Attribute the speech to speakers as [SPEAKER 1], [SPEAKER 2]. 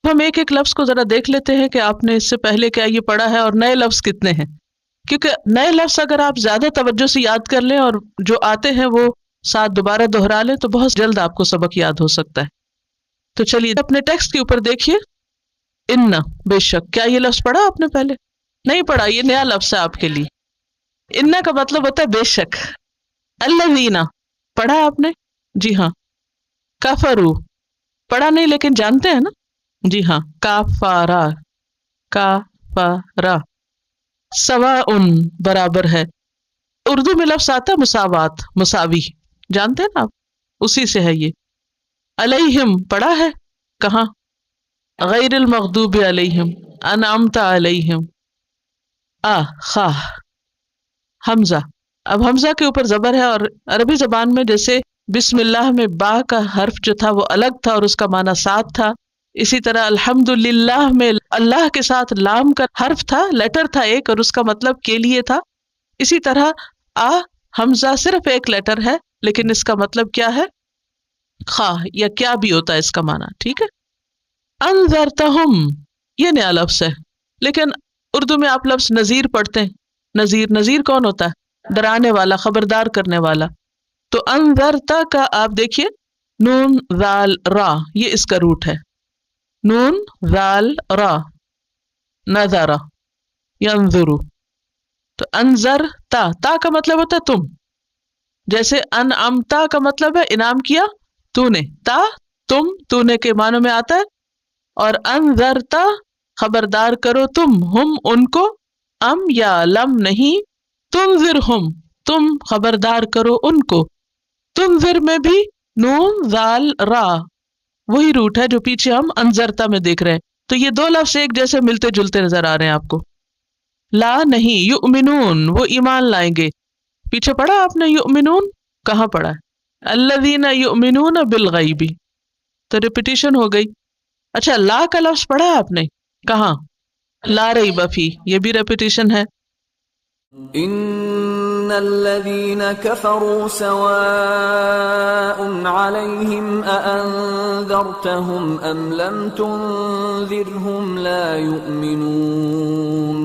[SPEAKER 1] ہم ایک ایک لفظ کو ذرا دیکھ لیتے ہیں کہ آپ نے اس سے پہلے کیا یہ پڑھا ہے اور نئے لفظ کتنے ہیں، کیونکہ نئے لفظ اگر آپ زیادہ توجہ سے یاد کر لیں اور جو آتے ہیں وہ ساتھ دوبارہ دہرا لیں تو بہت جلد آپ کو سبق یاد ہو سکتا ہے۔ تو چلیے اپنے ٹیکسٹ کے اوپر دیکھیے، ان، بے شک، کیا یہ لفظ پڑھا آپ نے پہلے؟ نہیں پڑھا، یہ نیا لفظ ہے آپ کے لیے۔ ان کا مطلب ہوتا ہے بے شک۔ الذین، پڑھا آپ نے؟ جی ہاں۔ کفروا، پڑھا نہیں لیکن جانتے ہیں نا؟ جی ہاں۔ کافارا، کافارا، سواء، برابر ہے۔ اردو میں لفظ آتا ہے مساوات، مساوی، جانتے ہیں نا آپ؟ اسی سے ہے یہ۔ علیہم، پڑھا ہے؟ کہاں؟ غیر المغضوب علیہم، انعمت علیہم۔ خاہ، حمزہ، اب حمزہ کے اوپر زبر ہے، اور عربی زبان میں جیسے بسم اللہ میں با کا حرف جو تھا وہ الگ تھا اور اس کا معنی ساتھ تھا، اسی طرح الحمدللہ میں اللہ کے ساتھ لام کا حرف تھا، لیٹر تھا ایک، اور اس کا مطلب کے لیے تھا۔ اسی طرح حمزہ صرف ایک لیٹر ہے لیکن اس کا مطلب کیا ہے؟ خواہ، یا کیا بھی ہوتا ہے اس کا معنی، ٹھیک ہے۔ انذرتہم، یہ نیا لفظ ہے، لیکن اردو میں آپ لفظ نذیر پڑھتے ہیں۔ نذیر، نذیر کون ہوتا ہے؟ ڈرانے والا، خبردار کرنے والا۔ تو انذرتا کا آپ دیکھیے، نون ذال را، یہ اس کا روٹ ہے، نون ذال را، نذرا، ینظرو۔ تو انذر تا، تا کا مطلب ہوتا ہے تم، جیسے انعمتا کا مطلب ہے انعام کیا تو نے، تا تم، تو نے کے معنوں میں آتا ہے، اور انذرتا خبردار کرو تم، ہم ان کو، ام یا لم نہیں، تنذرہم، تم خبردار کرو ان کو۔ تنذر میں بھی نون ذال را، وہی روٹ ہے جو پیچھے ہم انذرتا میں دیکھ رہے ہیں، تو یہ دو لفظ ایک جیسے ملتے جلتے نظر آ رہے ہیں آپ کو۔ لا نہیں، یؤمنون، وہ ایمان لائیں گے، پیچھے پڑھا آپ نے یؤمنون؟ کہاں پڑھا ہے؟ الذین یؤمنون بالغیب، تو ریپیٹیشن ہو گئی۔ اچھا، لا کا لفظ پڑھا آپ نے؟ کہاں؟ لا ریب فی، یہ بھی ریپیٹیشن ہے۔
[SPEAKER 2] ان الذين كفروا سواء عليهم أأنذرتهم ام لم تنذرهم لا يؤمنون۔